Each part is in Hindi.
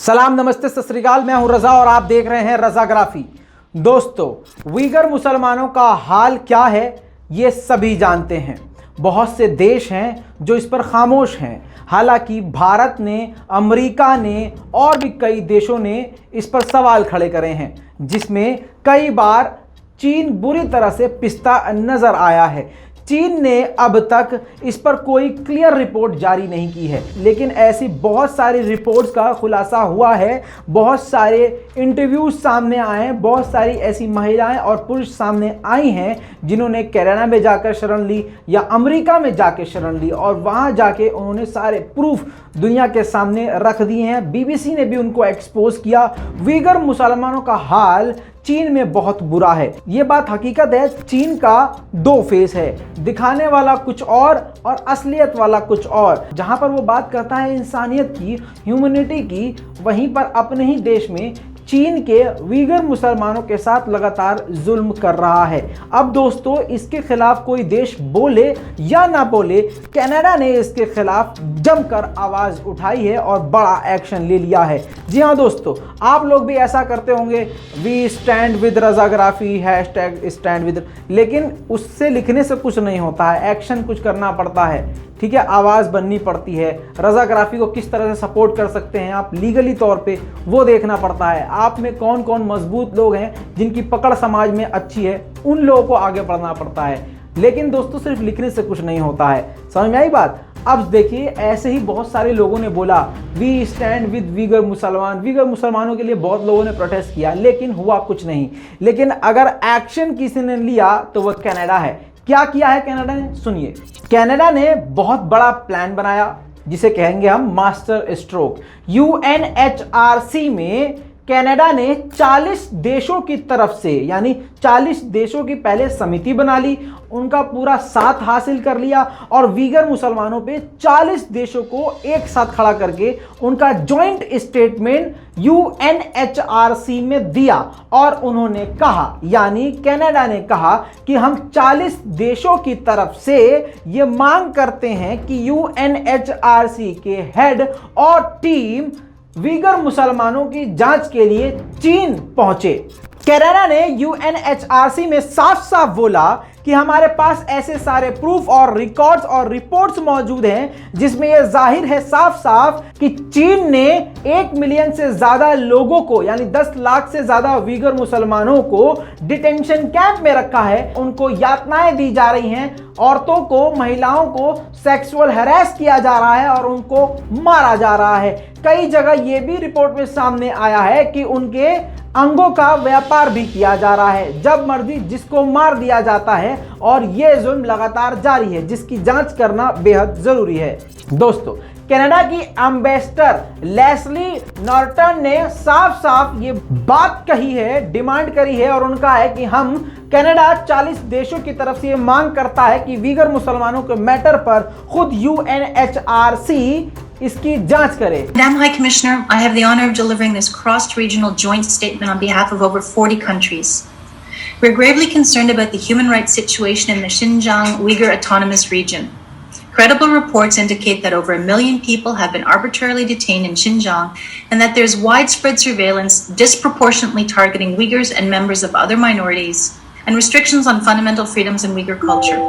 सलाम, नमस्ते, सत श्री अकाल। मैं हूं रजा और आप देख रहे हैं रजाग्राफी। दोस्तों, उइगर मुसलमानों का हाल क्या है ये सभी जानते हैं। बहुत से देश हैं जो इस पर खामोश हैं। हालांकि भारत ने, अमेरिका ने और भी कई देशों ने इस पर सवाल खड़े करे हैं, जिसमें कई बार चीन बुरी तरह से पिसता नजर आया है। चीन ने अब तक इस पर कोई क्लियर रिपोर्ट जारी नहीं की है, लेकिन ऐसी बहुत सारी रिपोर्ट्स का खुलासा हुआ है, बहुत सारे इंटरव्यूज सामने आए हैं, बहुत सारी ऐसी महिलाएं और पुरुष सामने आई हैं जिन्होंने कनाडा में जाकर शरण ली या अमेरिका में जाकर शरण ली और वहां जाके उन्होंने सारे प्रूफ दुनिया के सामने रख दिए हैं। बीबीसी ने भी उनको एक्सपोज किया। उइगर मुसलमानों का हाल चीन में बहुत बुरा है। ये बात हकीकत है। चीन का दो फेस है, दिखाने वाला कुछ और असलियत वाला कुछ और। जहां पर वो बात करता है इंसानियत की, ह्यूमैनिटी की, वहीं पर अपने ही देश में चीन के उइगर मुसलमानों के साथ लगातार जुल्म कर रहा है। अब दोस्तों, इसके खिलाफ कोई देश बोले या ना बोले, कनाडा ने इसके खिलाफ जमकर आवाज उठाई है और बड़ा एक्शन ले लिया है। जी हाँ दोस्तों, आप लोग भी ऐसा करते होंगे, वी स्टैंड विद रजाग्राफी, हैशटैग स्टैंड विद, लेकिन उससे लिखने से कुछ नहीं होता है, एक्शन कुछ करना पड़ता है। ठीक है, आवाज़ बननी पड़ती है। रजाग्राफी को किस तरह से सपोर्ट कर सकते हैं आप लीगली तौर पे, वो देखना पड़ता है। आप में कौन कौन मजबूत लोग हैं जिनकी पकड़ समाज में अच्छी है, उन लोगों को आगे बढ़ना पड़ता है। लेकिन दोस्तों, सिर्फ लिखने से कुछ नहीं होता है। समझ में आई बात? अब देखिए, ऐसे ही बहुत सारे लोगों ने बोला वी स्टैंड विद उइगर मुसलमान, उइगर मुसलमानों के लिए बहुत लोगों ने प्रोटेस्ट किया, लेकिन हुआ कुछ नहीं। लेकिन अगर एक्शन किसी ने लिया तो वह कनाडा है। क्या किया है कनाडा ने? सुनिए। कनाडा ने बहुत बड़ा प्लान बनाया जिसे कहेंगे हम मास्टर स्ट्रोक। यूएनएचआरसी में कनाडा ने 40 देशों की तरफ से, यानी 40 देशों की पहले समिति बना ली, उनका पूरा साथ हासिल कर लिया और उइगर मुसलमानों पे 40 देशों को एक साथ खड़ा करके उनका जॉइंट स्टेटमेंट यूएनएचआरसी में दिया। और उन्होंने कहा, यानी कनाडा ने कहा कि हम 40 देशों की तरफ से ये मांग करते हैं कि यूएनएचआरसी के हेड और टीम उइगर मुसलमानों की जांच के लिए चीन पहुंचे। कनाडा ने यूएनएचआरसी में साफ साफ बोला कि हमारे पास ऐसे सारे प्रूफ और रिकॉर्ड्स और रिपोर्ट्स मौजूद हैं जिसमें यह जाहिर है साफ साफ कि चीन ने 1 मिलियन से ज्यादा लोगों को, यानी 10 लाख से ज्यादा उइगर मुसलमानों को डिटेंशन कैंप में रखा है। उनको यातनाएं दी जा रही हैं, औरतों को, महिलाओं को सेक्सुअल हैरेस किया जा रहा है और उनको मारा जा रहा है। कई जगह यह भी रिपोर्ट में सामने आया है कि उनके अंगों का व्यापार भी किया जा रहा है, जब मर्जी जिसको मार दिया जाता है। और यह जुल्म लगातार जारी है, जिसकी जांच करना बेहद जरूरी है। दोस्तों, कनाडा की एम्बेसडर लेस्ली नॉर्टन ने साफ साफ ये बात कही है, डिमांड करी है और उनका है कि हम कनाडा 40 देशों की तरफ से ये मांग करता है कि उइगर मुसलमानों के मैटर पर खुद यूएनएचआरसी इसकी जांच करे। Madam High Commissioner, I have the honor of delivering this cross-regional joint statement on behalf of over 40 countries. We're gravely concerned about the human rights situation in the Xinjiang Uyghur Autonomous Region. Credible reports indicate that over 1 million people have been arbitrarily detained in Xinjiang and that there's widespread surveillance disproportionately targeting Uyghurs and members of other minorities and restrictions on fundamental freedoms in Uyghur culture.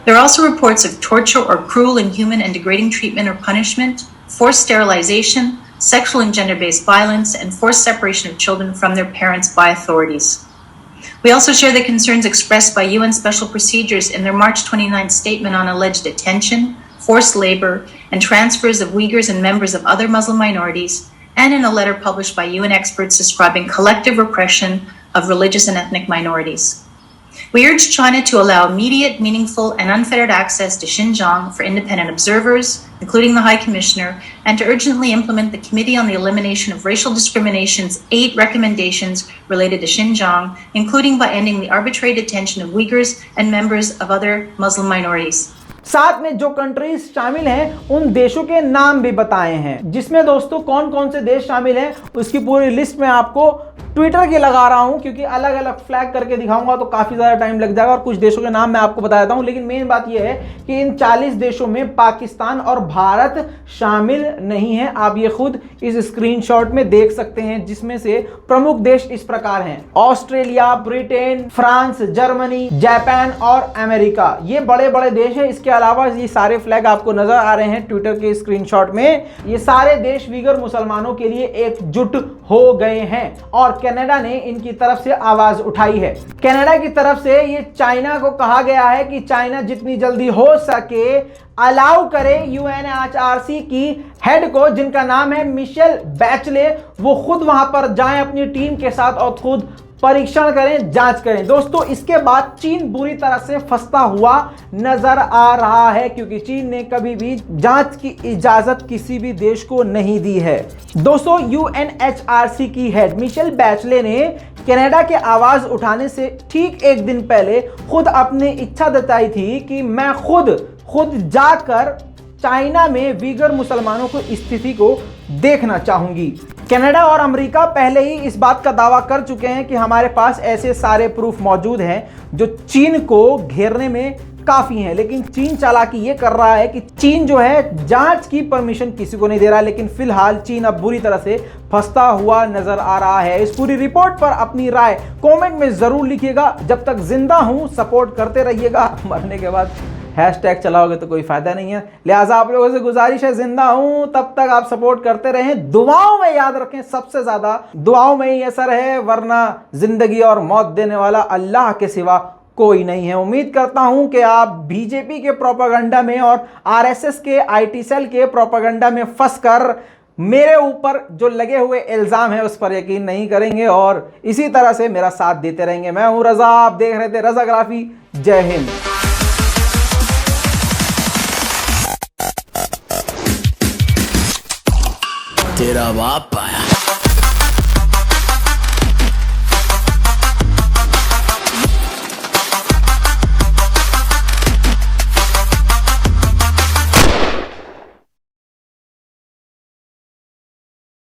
There are also reports of torture or cruel, inhuman, and degrading treatment or punishment, forced sterilization, sexual and gender-based violence, and forced separation of children from their parents by authorities. We also share the concerns expressed by UN Special Procedures in their March 29th statement on alleged detention, forced labor, and transfers of Uyghurs and members of other Muslim minorities, and in a letter published by UN experts describing collective repression of religious and ethnic minorities. We urge China to allow immediate, meaningful, and unfettered access to Xinjiang for independent observers, including the High Commissioner, and to urgently implement the Committee on the Elimination of Racial Discrimination's 8 recommendations related to Xinjiang, including by ending the arbitrary detention of Uyghurs and members of other Muslim minorities. साथ में जो कंट्रीज शामिल हैं उन देशों के नाम भी बताए हैं, जिसमें दोस्तों कौन कौन से देश शामिल हैं उसकी पूरी लिस्ट मैं आपको ट्विटर की लगा रहा हूं क्योंकि अलग अलग फ्लैग करके दिखाऊंगा तो काफी ज्यादा टाइम लग जाएगा और कुछ देशों के नाम मैं आपको बता देता हूं। लेकिन मेन बात यह है कि इन 40 देशों में पाकिस्तान और भारत शामिल नहीं है। आप ये खुद इस स्क्रीनशॉट में देख सकते हैं, जिसमें से प्रमुख देश इस प्रकार हैं: Australia, Britain, France, Germany, Japan और अमेरिका। ये बड़े बड़े देश हैं। इसके अलावा ये सारे फ्लैग आपको नजर आ रहे हैं ट्विटर के स्क्रीनशॉट में। ये सारे देश वीगर मुसलमानों के लिए एकजुट हो गए हैं और कनाडा ने इनकी तरफ से आवाज उठाई है। कनाडा की तरफ से ये चाइना को कहा गया है कि चाइना जितनी जल्दी हो सके अलाउ करे यूएनएचआरसी की हेड को, जिनका नाम है मिशेल बैचले, वो खुद वहां पर जाएं अपनी टीम के साथ और खुद परीक्षण करें, जांच करें। दोस्तों, इसके बाद चीन बुरी तरह से फंसता हुआ नजर आ रहा है क्योंकि चीन ने कभी भी जांच की इजाजत किसी भी देश को नहीं दी है। दोस्तों, यूएनएचआरसी की हेड मिशेल बैचले ने कनाडा के आवाज उठाने से ठीक एक दिन पहले खुद अपनी इच्छा जताई थी कि मैं खुद जाकर चाइना में वीगर मुसलमानों की स्थिति को देखना चाहूंगी। कनाडा और अमेरिका पहले ही इस बात का दावा कर चुके हैं कि हमारे पास ऐसे सारे प्रूफ मौजूद हैं जो चीन को घेरने में काफी हैं। लेकिन चीन चालाकी ये कर रहा है कि चीन जो है जांच की परमिशन किसी को नहीं दे रहा। लेकिन फिलहाल चीन अब बुरी तरह से फंसता हुआ नजर आ रहा है। इस पूरी रिपोर्ट पर अपनी राय कमेंट में जरूर लिखिएगा। जब तक जिंदा हूं सपोर्ट करते रहिएगा, मरने के बाद हैशटैग चलाओगे तो कोई फायदा नहीं है। लिहाजा आप लोगों से गुजारिश है, जिंदा हूं तब तक आप सपोर्ट करते रहें। दुआओं में याद रखें, सबसे ज्यादा दुआओं में ही असर है, वरना जिंदगी और मौत देने वाला अल्लाह के सिवा कोई नहीं है। उम्मीद करता हूं कि आप बीजेपी के प्रोपेगेंडा में और आरएसएस के आईटी सेल के प्रोपेगेंडा में फंसकर मेरे ऊपर जो लगे हुए इल्जाम है उस पर यकीन नहीं करेंगे और इसी तरह से मेरा साथ देते रहेंगे। मैं हूं रजा, आप देख रहे थे रजाग्राफी। जय हिंद। तेरा बाप आया।